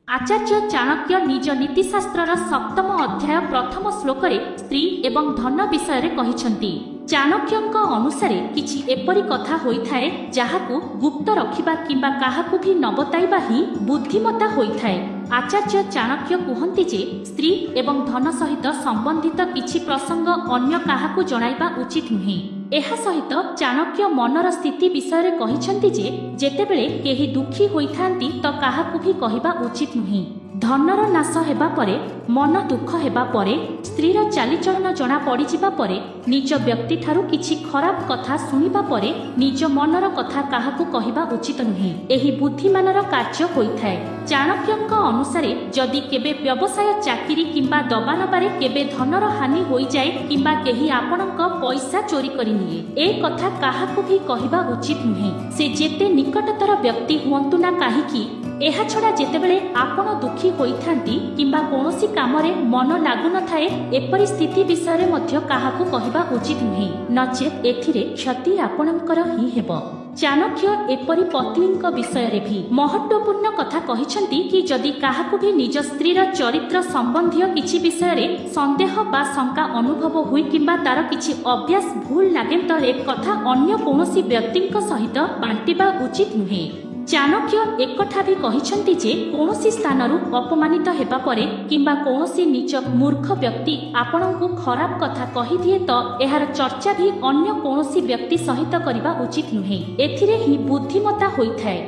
आचार्य चाणक्य निज नीतिशास्त्रर सप्तम अध्याय प्रथम श्लोक स्त्री एवं धन विषय कहिसंती। चाणक्यଙ୍କ अनुसारे किछि एपरि कथा होइथाए जाहाकु गुप्त रखिबा किंबा काहाकु भी न बताइबा ही बुद्धिमत्ता होइथाए। आचार्य चाणक्य कहते जे स्त्री एवं धन सहित संबंधित किछि प्रसंग अन्य काहाकु जणाइबा उचित नुहे। एहा सहित चाणक्य मनर स्थिति विषय कहिसंती जे जेतेबेले केही दुखी होइथांती तो काहाकु भी कहिबा उचित नुहे। धनर नाश हेबा परे मन दुख हेबा परे स्त्रीर चालीचलन जना पड़िजिबा परे निज व्यक्ति ठारू किछि खराब कथा सुनिबा परे निज मनर कथा काहाकु कहिबा उचित नुहे। एही बुद्धिमानर कार्य होइथाए। चाणक्यଙ୍କ अनुसारे जदि केबे व्यवसाय चाकिरी किंबा दबानबारे केबे धनर हानि होई जाए किंबा केही आपणଙ୍କ पैसा चोरी करि निए ए कथा काहाकु भी कहिबा उचित नुहे। से जेते निकटतर व्यक्ति हुअंतु ना काहेकि एहा छड़ा जेतेबेले आपण दुखी होइथांती किंबा कोनोसी कामरे मन लागु न थाए एपरि स्थिति विषय मध्य काहाकु कहिबा उचित नुहे, नचेत एथिरे क्षति आपणଙ୍କର ही हेबो। चाणक्य एपरि पत्नीଙ୍କ विषय भी महत्वपूर्ण कथा कहिसंती कि जदि काहाकु भी निज स्त्रीर चरित्र संबंधी किछि विषय संदेह बा शंका अनुभव हुई किंबा तार किछि अभ्यास भूल लागे तो एक कथा अन्य कोनोसी व्यक्तिଙ୍କ सहित बांटिबा उचित नुहे। चाणक्य एकथा भी कहिसंती जे कोनोसी स्थानरु अपमानित हेबा परे किंबा कोनोसी नीच मूर्ख व्यक्ति आपणଙ୍କୁ खराब कथा कहि दिए तो एहार चर्चा भी अन्य कोनोसी व्यक्ति सहित करिबा उचित नुहे। एथिरे ही बुद्धिमत्ता होइथाए।